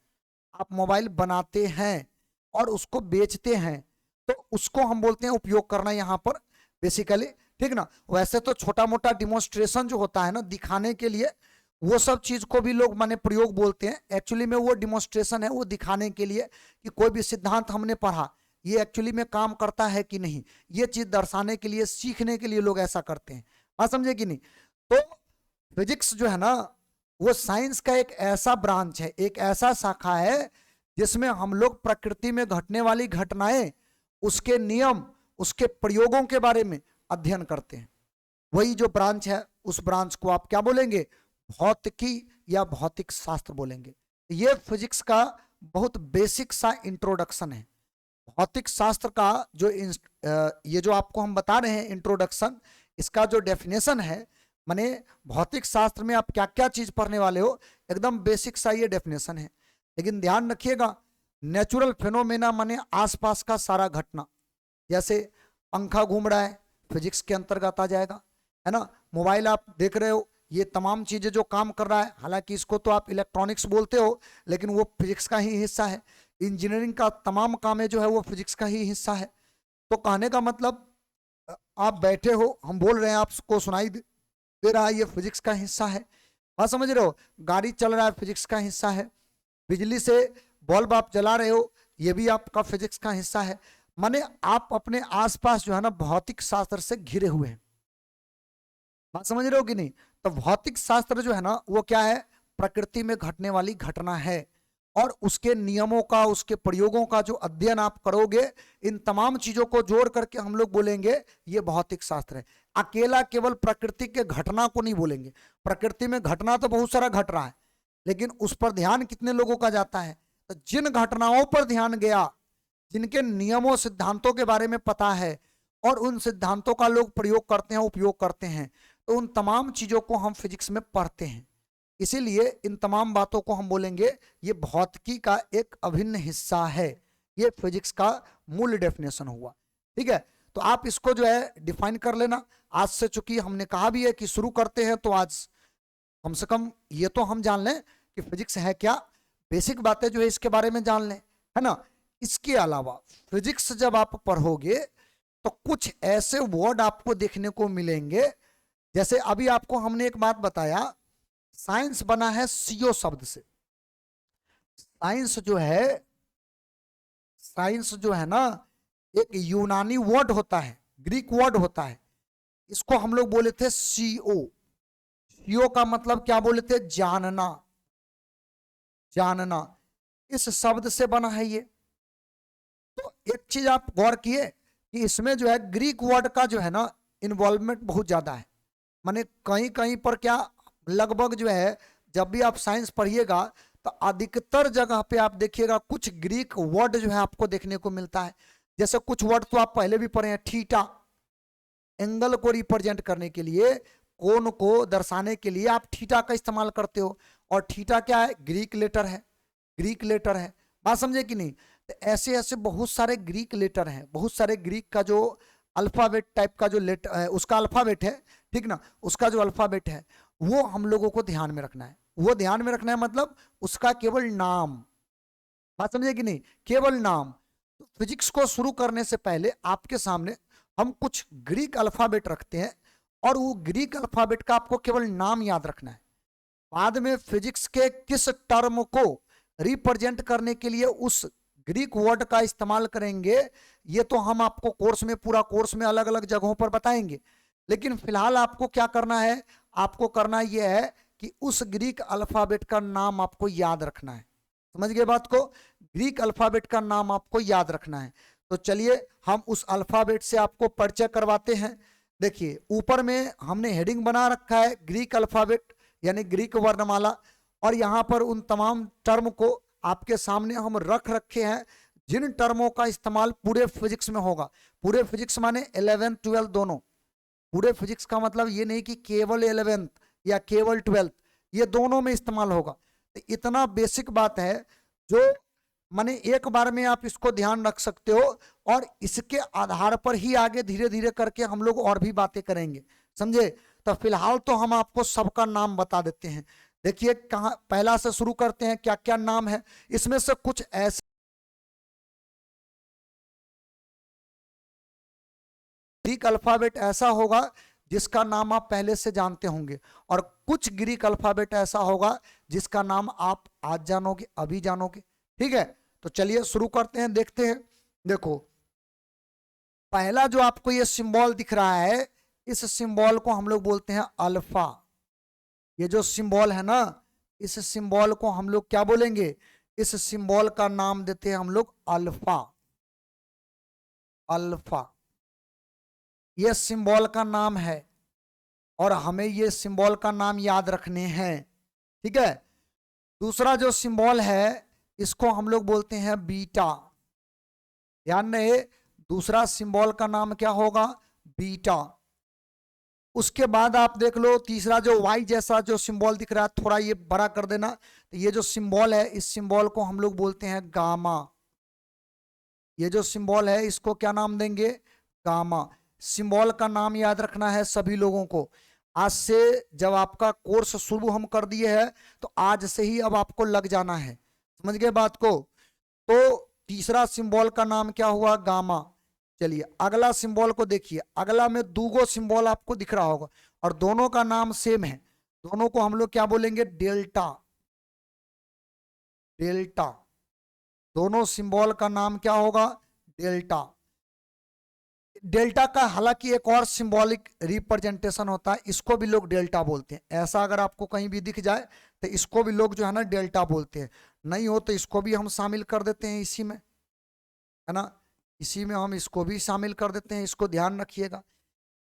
आप मोबाइल बनाते हैं और उसको बेचते हैं, तो उसको हम बोलते हैं उपयोग करना यहाँ पर बेसिकली, ठीक ना। वैसे तो छोटा मोटा डिमोन्स्ट्रेशन जो होता है ना दिखाने के लिए, वो सब चीज को भी लोग माने प्रयोग बोलते हैं। एक्चुअली में वो डिमोन्स्ट्रेशन है, वो दिखाने के लिए कि कोई भी सिद्धांत हमने पढ़ा ये एक्चुअली में काम करता है कि नहीं, ये चीज दर्शाने के लिए, सीखने के लिए लोग ऐसा करते हैं। बात समझे कि नहीं? तो फिजिक्स जो है ना वो साइंस का एक ऐसा ब्रांच है, एक ऐसा शाखा है जिसमें हम लोग प्रकृति में घटने वाली घटनाएं, उसके नियम, उसके प्रयोगों के बारे में अध्ययन करते हैं। वही जो ब्रांच है उस ब्रांच को आप क्या बोलेंगे? भौतिकी या भौतिक शास्त्र बोलेंगे। ये फिजिक्स का बहुत बेसिक सा इंट्रोडक्शन है। भौतिक शास्त्र का जो ये जो आपको हम बता रहे हैं इंट्रोडक्शन, इसका जो डेफिनेशन है, माने भौतिक शास्त्र में आप क्या क्या चीज पढ़ने वाले हो, एकदम बेसिक सा ये डेफिनेशन है। लेकिन ध्यान रखिएगा, नेचुरल फेनोमेना माने आसपास का सारा घटना, जैसे पंखा घूम रहा है फिजिक्स के अंतर्गत आ जाएगा, है ना। मोबाइल आप देख रहे हो, ये तमाम चीजें जो काम कर रहा है, हालांकि इसको तो आप इलेक्ट्रॉनिक्स बोलते हो लेकिन वो फिजिक्स का ही हिस्सा है। इंजीनियरिंग का तमाम काम है जो है वो फिजिक्स का ही हिस्सा है। तो कहने का मतलब आप बैठे हो, हम बोल रहे हैं, आपको सुनाई दे रहा है, ये फिजिक्स का हिस्सा है। बात समझ रहे हो? गाड़ी चल रहा है, फिजिक्स का हिस्सा है। बिजली से बल्ब आप जला रहे हो, ये भी आपका फिजिक्स का हिस्सा है। माने आप अपने आसपास जो है ना भौतिक शास्त्र से घिरे हुए हैं। बात समझ रहे हो कि नहीं? तो भौतिक शास्त्र जो है ना वो क्या है? प्रकृति में घटने वाली घटना है और उसके नियमों का, उसके प्रयोगों का जो अध्ययन आप करोगे, इन तमाम चीजों को जोड़ करके हम लोग बोलेंगे ये भौतिक शास्त्र है। अकेला केवल प्रकृति के घटना को नहीं बोलेंगे। प्रकृति में घटना तो बहुत सारा घट रहा है, लेकिन उस पर ध्यान कितने लोगों का जाता है? तो जिन घटनाओं पर ध्यान गया, जिनके नियमों सिद्धांतों के बारे में पता है, और उन सिद्धांतों का लोग प्रयोग करते हैं, उपयोग करते हैं, तो उन तमाम चीजों को हम फिजिक्स में पढ़ते हैं। इसीलिए इन तमाम बातों को हम बोलेंगे ये भौतिकी का एक अभिन्न हिस्सा है। ये फिजिक्स का मूल डेफिनेशन हुआ। ठीक है, तो आप इसको जो है डिफाइन कर लेना। आज से चूंकि हमने कहा भी है कि शुरू करते हैं, तो आज कम से कम ये तो हम जान लें कि फिजिक्स है क्या, बेसिक बातें जो है इसके बारे में जान लें, है ना। इसके अलावा फिजिक्स जब आप पढ़ोगे तो कुछ ऐसे वर्ड आपको देखने को मिलेंगे, जैसे अभी आपको हमने एक बात बताया, साइंस बना है सीओ शब्द से। साइंस जो है ना, एक यूनानी वर्ड होता है, ग्रीक वर्ड होता है, इसको हम लोग बोले थे सीओ। सीओ का मतलब क्या बोले थे? जानना। जानना, इस शब्द से बना है ये। तो एक चीज आप गौर किए कि इसमें जो है ग्रीक वर्ड का जो है ना इन्वॉल्वमेंट बहुत ज्यादा है। माने कहीं कहीं पर क्या, लगभग जो है जब भी आप साइंस पढ़िएगा तो अधिकतर जगह पे आप देखिएगा कुछ ग्रीक वर्ड जो है आपको देखने को मिलता है। जैसे कुछ वर्ड तो आप पहले भी पढ़े हैं, थीटा, एंगल को रिप्रेजेंट करने के लिए, कोण को दर्शाने के लिए आप थीटा का इस्तेमाल करते हो, और थीटा क्या है? ग्रीक लेटर है, ग्रीक लेटर है। बात समझे कि नहीं? तो ऐसे ऐसे बहुत सारे ग्रीक लेटर हैं, बहुत सारे ग्रीक का जो अल्फाबेट टाइप का जो लेटर है, उसका अल्फाबेट है, ठीक ना, उसका जो अल्फाबेट है वो हम लोगों को ध्यान में रखना है। वो ध्यान में रखना है मतलब उसका केवल नाम। बात समझे कि नहीं? केवल नाम। तो फिजिक्स को शुरू करने से पहले आपके सामने हम कुछ ग्रीक अल्फाबेट रखते हैं, और वो ग्रीक अल्फाबेट का आपको केवल नाम याद रखना है। बाद में फिजिक्स के किस टर्म को रिप्रेजेंट करने के लिए उस ग्रीक वर्ड का इस्तेमाल करेंगे, ये तो हम आपको कोर्स में, पूरा कोर्स में अलग अलग जगहों पर बताएंगे। लेकिन फिलहाल आपको क्या करना है? आपको करना यह है कि उस ग्रीक अल्फाबेट का नाम आपको याद रखना है। समझ गए बात को? ग्रीक अल्फाबेट का नाम आपको याद रखना है। तो चलिए हम उस अल्फाबेट से आपको परिचय करवाते हैं। देखिए ऊपर में हमने हेडिंग बना रखा है ग्रीक अल्फाबेट यानी ग्रीक वर्णमाला, और यहाँ पर उन तमाम टर्म को आपके सामने हम रख रखे हैं जिन टर्मों का इस्तेमाल पूरे फिजिक्स में होगा। पूरे फिजिक्स माने 11th 12th दोनों। पूरे फिजिक्स का मतलब ये नहीं कि केवल 11th या केवल 12th, ये दोनों में इस्तेमाल होगा। तो इतना बेसिक बात है जो माने एक बार में आप इसको ध्यान रख सकते हो, और इसके आधार पर ही आगे धीरे धीरे करके हम लोग और भी बातें करेंगे, समझे। तो फिलहाल तो हम आपको सबका नाम बता देते हैं। देखिए कहाँ, पहला से शुरू करते हैं, क्या क्या नाम है। इसमें से कुछ ऐसे ग्रीक अल्फाबेट ऐसा होगा जिसका नाम आप पहले से जानते होंगे, और कुछ ग्रीक अल्फाबेट ऐसा होगा जिसका नाम आप आज जानोगे, अभी जानोगे। ठीक है, तो चलिए शुरू करते हैं, देखते हैं। देखो पहला जो आपको ये सिंबल दिख रहा है, इस सिंबल को हम लोग बोलते हैं अल्फा। ये जो सिंबल है ना, इस सिंबल को हम लोग क्या बोलेंगे? इस सिंबल का नाम देते हैं हम लोग अल्फा। अल्फा ये सिंबल का नाम है, और हमें ये सिंबल का नाम याद रखने हैं। ठीक है, दूसरा जो सिंबल है इसको हम लोग बोलते हैं बीटा। ध्यान रहे, दूसरा सिंबल का नाम क्या होगा? बीटा। उसके बाद आप देख लो तीसरा जो वाई जैसा जो सिंबल दिख रहा है, थोड़ा ये बड़ा कर देना, तो ये जो सिंबल है इस सिंबल को हम लोग बोलते हैं गामा। ये जो सिंबल है इसको क्या नाम देंगे? गामा। सिंबल का नाम याद रखना है सभी लोगों को। आज से जब आपका कोर्स शुरू हम कर दिए हैं तो आज से ही अब आपको लग जाना है, समझ गए बात को। तो तीसरा सिंबल का नाम क्या हुआ? गामा। चलिए अगला सिंबल को देखिए, अगला में दूगो सिंबल आपको दिख रहा होगा और दोनों का नाम सेम है। दोनों को हम लोग क्या बोलेंगे? डेल्टा। डेल्टा, दोनों सिंबल का नाम क्या होगा? डेल्टा। डेल्टा का हालांकि एक और सिंबॉलिक रिप्रेजेंटेशन होता है, इसको भी लोग डेल्टा बोलते हैं। ऐसा अगर आपको कहीं भी दिख जाए तो इसको भी लोग जो है ना डेल्टा बोलते हैं। नहीं हो तो इसको भी हम शामिल कर देते हैं इसी में, है ना, इसी में हम इसको भी शामिल कर देते हैं, इसको ध्यान रखिएगा।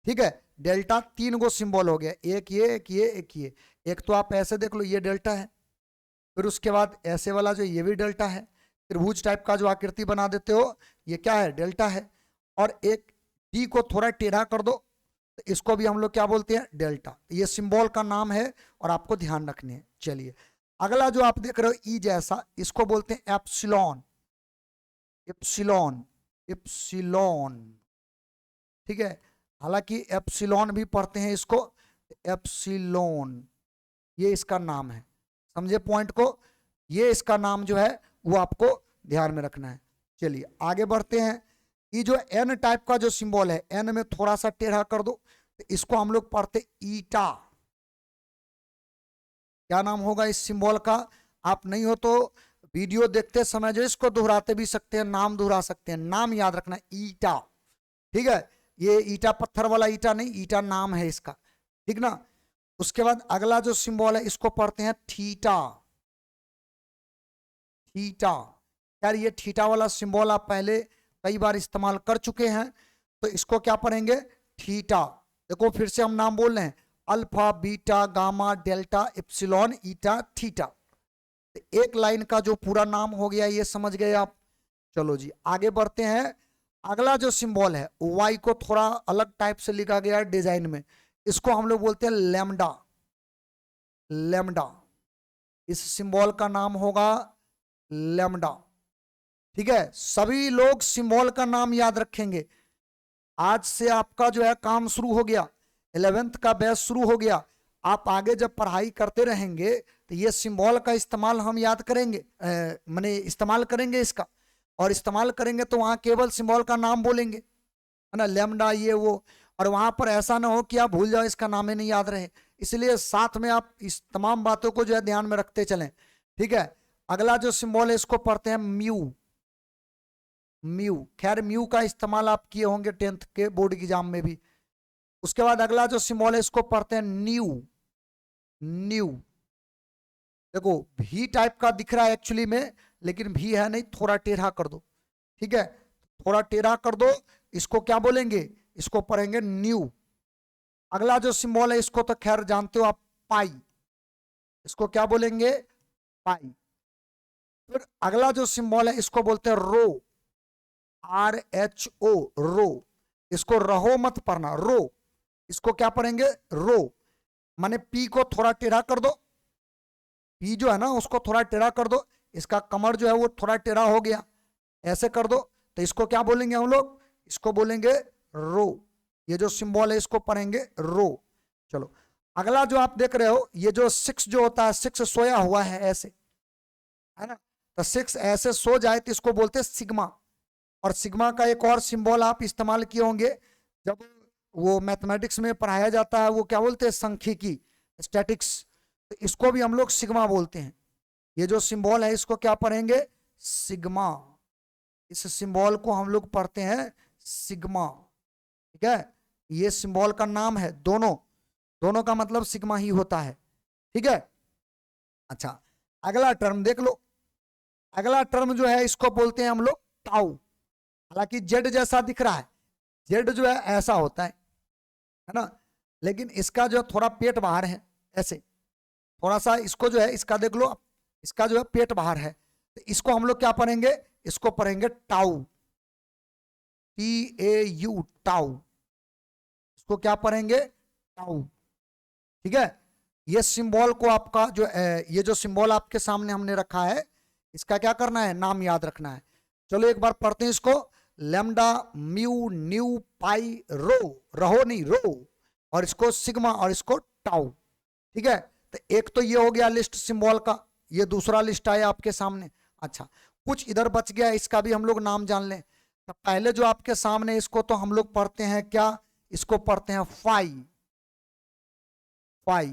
ठीक है, डेल्टा तीन गो सिंबल हो गया, एक ये एक ये एक ये। एक तो आप ऐसे देख लो ये डेल्टा है, फिर उसके बाद ऐसे वाला जो ये भी डेल्टा है, त्रिभुज टाइप का जो आकृति बना देते हो ये क्या है? डेल्टा है। और एक टी को थोड़ा टेढ़ा कर दो तो इसको भी हम लोग क्या बोलते हैं, डेल्टा। ये सिंबल का नाम है और आपको ध्यान रखने हैं। चलिए अगला जो आप देख रहे हो ई जैसा, इसको बोलते हैं एप्सिलॉन। एप्सिलॉन, एप्सिलॉन, ठीक है। हालांकि एप्सिलॉन भी पढ़ते हैं इसको, एप्सिलॉन, ये इसका नाम है। समझे पॉइंट को, ये इसका नाम जो है वो आपको ध्यान में रखना है। चलिए आगे बढ़ते हैं। ये जो एन टाइप का जो सिंबल है, एन में थोड़ा सा टेढ़ा कर दो तो इसको हम लोग पढ़ते ईटा। क्या नाम होगा इस सिंबल का? आप नहीं हो तो वीडियो देखते समय जो इसको दोहराते भी सकते हैं, नाम दोहरा सकते हैं। नाम याद रखना, ईटा, ठीक है। ये ईटा पत्थर वाला ईटा नहीं, ईटा नाम है इसका, ठीक ना। उसके बाद अगला जो सिंबल है इसको पढ़ते हैं थीटा। थीटा, यार ये थीटा वाला सिंबल आप पहले कई बार इस्तेमाल कर चुके हैं, तो इसको क्या पढ़ेंगे, थीटा। देखो फिर से हम नाम बोल रहे हैं, alpha, beta, gamma, delta, epsilon, eta, theta. एक लाइन का जो पूरा नाम हो गया, ये समझ गए आप। चलो जी आगे बढ़ते हैं। अगला जो सिंबल है वाई को थोड़ा अलग टाइप से लिखा गया है डिजाइन में, इसको हम लोग बोलते हैं लैम्डा। लैम्डा, इस सिंबल का नाम होगा लैम्डा, ठीक है। सभी लोग सिंबल का नाम याद रखेंगे। आज से आपका जो है काम शुरू हो गया, 11th का बैच शुरू हो गया। आप आगे जब पढ़ाई करते रहेंगे तो ये सिंबल का इस्तेमाल हम याद करेंगे, माने इस्तेमाल करेंगे इसका, और इस्तेमाल करेंगे तो वहां केवल सिंबल का नाम बोलेंगे, है ना, लैम्डा ये वो। और वहां पर ऐसा ना हो कि आप भूल जाओ, इसका नाम ही नहीं याद रहे। इसलिए साथ में आप इस तमाम बातों को जो है ध्यान में रखते चलें, ठीक है। अगला जो सिंबल है इसको पढ़ते हैं म्यू। म्यू, खैर म्यू का इस्तेमाल आप किए होंगे 10th के बोर्ड एग्जाम में भी। उसके बाद अगला जो सिंबल है इसको पढ़ते हैं न्यू। न्यू, देखो भी टाइप का दिख रहा है एक्चुअली में, लेकिन भी है नहीं, थोड़ा टेढ़ा कर दो, ठीक है। थोड़ा टेढ़ा कर दो, इसको क्या बोलेंगे, इसको पढ़ेंगे न्यू। अगला जो सिंबल है इसको तो खैर जानते हो आप, पाई। इसको क्या बोलेंगे, पाई। फिर अगला जो सिंबल है इसको बोलते हैं रो। RHO, रो। इसको रहो मत पढ़ना, रो। इसको क्या पढ़ेंगे, रो। माने पी को थोड़ा टेढ़ा कर दो, पी जो है ना उसको थोड़ा टेढ़ा कर दो, इसका कमर जो है वो थोड़ा टेढ़ा हो गया, ऐसे कर दो, तो इसको क्या बोलेंगे हम लोग, इसको बोलेंगे रो। ये जो सिंबल है इसको पढ़ेंगे रो। चलो अगला जो आप देख रहे हो, ये जो 6 जो होता है, 6 सोया हुआ है ऐसे, है ना, तो 6 ऐसे सो जाए तो इसको बोलते हैं सिग्मा। और सिग्मा का एक और सिंबल आप इस्तेमाल किए होंगे जब वो मैथमेटिक्स में पढ़ाया जाता है, वो क्या बोलते हैं, सांख्यिकी, स्टैटिक्स, तो इसको भी हम लोग सिग्मा बोलते हैं। ये जो सिंबल है इसको क्या पढ़ेंगे, सिग्मा। इस सिंबल को हम लोग पढ़ते हैं सिग्मा, ठीक है। ये सिंबल का नाम है, दोनों दोनों का मतलब सिग्मा ही होता है, ठीक है। अच्छा अगला टर्म देख लो। अगला टर्म जो है इसको बोलते हैं हम लोग टाउ। हालांकि जेड जैसा दिख रहा है, जेड जो है ऐसा होता है ना, लेकिन इसका जो थोड़ा पेट बाहर है ऐसे, थोड़ा सा इसको जो है, इसका देख लो, इसका जो है पेट बाहर है, तो इसको हम लोग क्या पढ़ेंगे, इसको पढ़ेंगे टाउ। TAU, tau. इसको क्या पढ़ेंगे, टाउ, ठीक है। ये सिंबल को आपका जो ये जो सिंबल आपके सामने हमने रखा है, इसका क्या करना है, नाम याद रखना है। चलो एक बार पढ़ते हैं इसको, लैम्डा, म्यू, न्यू, पाई, रो, रहो नहीं रो, और इसको सिग्मा, और इसको टाउ, ठीक है। तो एक तो ये हो गया लिस्ट सिंबल का, ये दूसरा लिस्ट आया आपके सामने। अच्छा कुछ इधर बच गया, इसका भी हम लोग नाम जान लें। तो पहले जो आपके सामने, इसको तो हम लोग पढ़ते हैं क्या, इसको पढ़ते हैं फाई। फाई,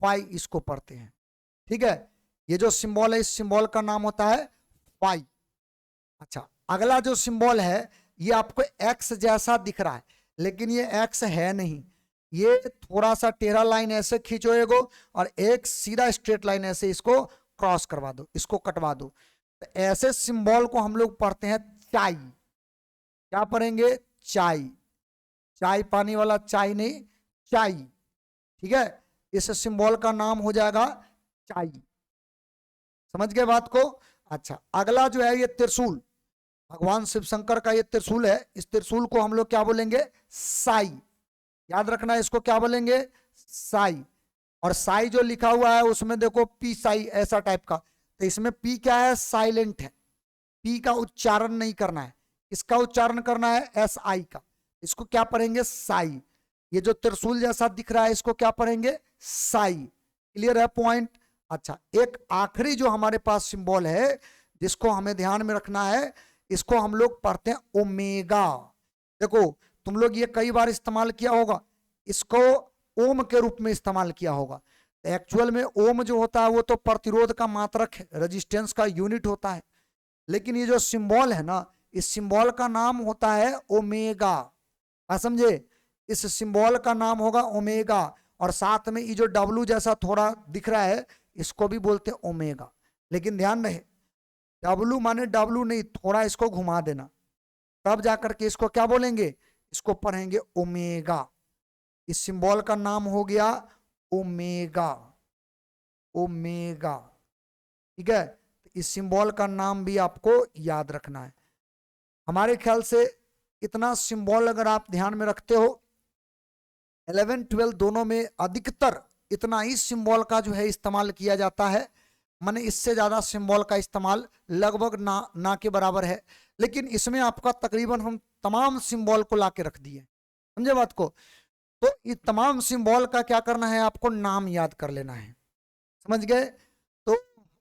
फाई इसको पढ़ते हैं, ठीक है। ये जो सिंबल है इस सिंबल का नाम होता है फाई। अच्छा अगला जो सिंबल है ये आपको एक्स जैसा दिख रहा है, लेकिन ये एक्स है नहीं, ये थोड़ा सा टेढ़ा लाइन ऐसे खींचोएगो और एक सीधा स्ट्रेट लाइन ऐसे इसको क्रॉस करवा दो, इसको कटवा दो। तो ऐसे सिंबल को हम लोग पढ़ते हैं चाय। क्या पढ़ेंगे, चाय। चाय पानी वाला चाय नहीं, चाय, ठीक है। इस सिंबल का नाम हो जाएगा चाय। समझ गए बात को। अच्छा अगला जो है ये त्रिशूल। भगवान शिव शंकर का ये त्रिशूल है, इस त्रिशूल को हम लोग क्या बोलेंगे? साई। याद रखना है, इसको क्या बोलेंगे? साई। और साई जो लिखा हुआ है उसमें देखो पी साई ऐसा टाइप का, तो इसमें पी क्या है? साइलेंट है। पी का उच्चारण नहीं करना है, इसका उच्चारण करना है एस आई का। इसको क्या पढ़ेंगे? साई। ये जो त्रिशूल जैसा दिख रहा है इसको क्या पढ़ेंगे? साई। क्लियर है पॉइंट? अच्छा, एक आखिरी जो हमारे पास सिंबल है जिसको हमें ध्यान में रखना है, इसको हम लोग पढ़ते हैं ओमेगा। देखो तुम लोग ये कई बार इस्तेमाल किया होगा, इसको ओम के रूप में इस्तेमाल किया होगा। एक्चुअल में ओम जो होता है वो तो प्रतिरोध का मात्रक है, रेजिस्टेंस का यूनिट होता है। लेकिन ये जो सिंबल है ना, इस सिंबल का नाम होता है ओमेगा। समझे? इस सिंबल का नाम होगा ओमेगा, और साथ में ये जो डब्लू जैसा थोड़ा दिख रहा है इसको भी बोलते हैं ओमेगा। लेकिन ध्यान रहे, डब्लू माने डब्लू नहीं, थोड़ा इसको घुमा देना, तब जाकर के इसको क्या बोलेंगे? इसको पढ़ेंगे ओमेगा। इस सिंबल का नाम हो गया ओमेगा। ओमेगा, ठीक है? इस सिंबल का नाम भी आपको याद रखना है। हमारे ख्याल से इतना सिंबल अगर आप ध्यान में रखते हो, 11 12 दोनों में अधिकतर इतना ही सिंबल का जो है इस्तेमाल किया जाता है। माने इससे ज्यादा सिंबल का इस्तेमाल लगभग ना के बराबर है। लेकिन इसमें आपका तकरीबन हम तमाम सिंबल को लाके रख दिए, समझे बात को? तो ये तमाम सिंबल का क्या करना है? आपको नाम याद कर लेना है, समझ गए? तो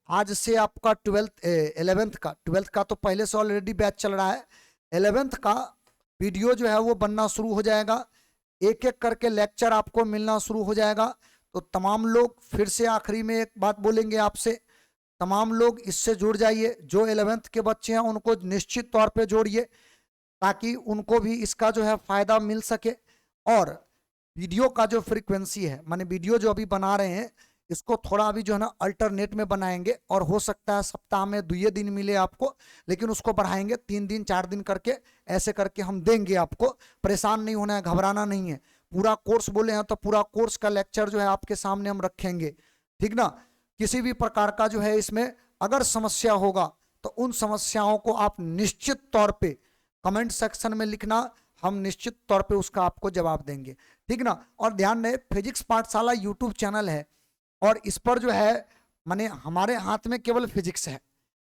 आज से आपका 11th का तो पहले से ऑलरेडी बैच चल रहा है। 11th का वीडियो जो है वो बनना शुरू हो जाएगा, एक एक करके लेक्चर आपको मिलना शुरू हो जाएगा। तो तमाम लोग, फिर से आखिरी में एक बात बोलेंगे आपसे, तमाम लोग इससे जुड़ जाइए। जो 11th के बच्चे हैं उनको निश्चित तौर पे जोड़िए, ताकि उनको भी इसका जो है फायदा मिल सके। और वीडियो का जो फ्रीक्वेंसी है, माने वीडियो जो अभी बना रहे हैं इसको थोड़ा अभी जो है ना अल्टरनेट में बनाएंगे, और हो सकता है सप्ताह में 2 दिन मिले आपको, लेकिन उसको बढ़ाएंगे 3 दिन 4 दिन करके, ऐसे करके हम देंगे आपको। परेशान नहीं होना है, घबराना नहीं है। पूरा कोर्स बोले हैं तो पूरा कोर्स का लेक्चर जो है आपके सामने हम रखेंगे, ठीक ना? किसी भी प्रकार का जो है इसमें अगर समस्या होगा तो उन समस्याओं को आप निश्चित तौर पे कमेंट सेक्शन में लिखना, हम निश्चित तौर पे उसका आपको जवाब देंगे, ठीक ना? और ध्यान रहे, फिजिक्स पाठशाला यूट्यूब चैनल है, और इस पर जो है माने हमारे हाथ में केवल फिजिक्स है,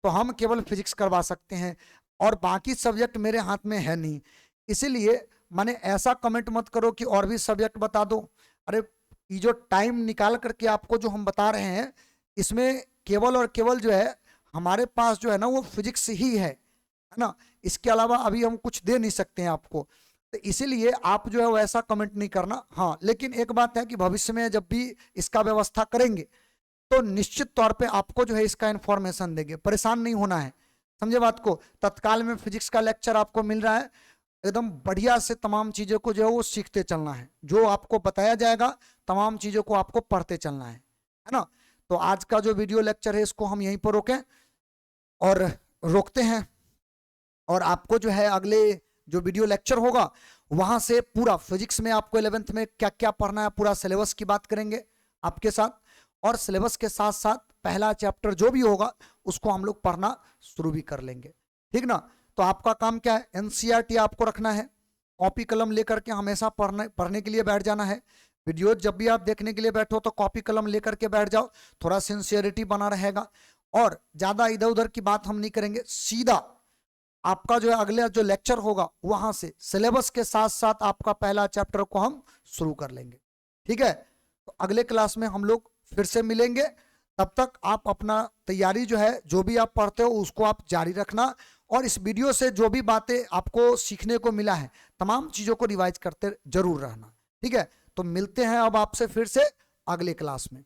तो हम केवल फिजिक्स करवा सकते हैं, और बाकी सब्जेक्ट मेरे हाथ में है नहीं। इसीलिए माने ऐसा कमेंट मत करो कि और भी सब्जेक्ट बता दो। अरे ये जो टाइम निकाल करके आपको जो हम बता रहे हैं, इसमें केवल और केवल जो है हमारे पास जो है ना वो फिजिक्स ही है ना? इसके अलावा अभी हम कुछ दे नहीं सकते हैं आपको। तो इसीलिए आप जो है वैसा कमेंट नहीं करना। हाँ, लेकिन एक बात है कि भविष्य में जब भी इसका व्यवस्था करेंगे तो निश्चित तौर पे आपको जो है इसका इन्फॉर्मेशन देंगे, परेशान नहीं होना है, समझे बात को? तत्काल में फिजिक्स का लेक्चर आपको मिल रहा है, एकदम बढ़िया से तमाम चीजों को जो है वो सीखते चलना है। जो आपको बताया जाएगा तमाम चीजों को आपको पढ़ते चलना है ना? तो आज का जो वीडियो लेक्चर है इसको हम यहीं पर रोकते हैं, और आपको जो है अगले जो वीडियो लेक्चर होगा वहां से पूरा फिजिक्स में आपको 11th में क्या क्या पढ़ना है, पूरा सिलेबस की बात करेंगे आपके साथ, और सिलेबस के साथ साथ पहला चैप्टर जो भी होगा उसको हम लोग पढ़ना शुरू भी कर लेंगे, ठीक ना? तो आपका काम क्या है? एनसीईआरटी आपको रखना है, कॉपी कलम लेकर के हमेशा पढ़ने के लिए बैठ जाना है। वीडियो जब भी आप देखने के लिए बैठो तो कॉपी कलम लेकर के बैठ जाओ, थोड़ा सिंसियरिटी बना रहेगा, और ज्यादा इधर उधर की बात हम नहीं करेंगे। सीधा आपका जो है अगले जो लेक्चर होगा वहां से सिलेबस के साथ साथ आपका पहला चैप्टर को हम शुरू कर लेंगे, ठीक है? तो अगले क्लास में हम लोग फिर से मिलेंगे। तब तक आप अपना तैयारी जो है, जो भी आप पढ़ते हो उसको आप जारी रखना, और इस वीडियो से जो भी बातें आपको सीखने को मिला है तमाम चीजों को रिवाइज करते जरूर रहना, ठीक है? तो मिलते हैं अब आपसे फिर से अगले क्लास में।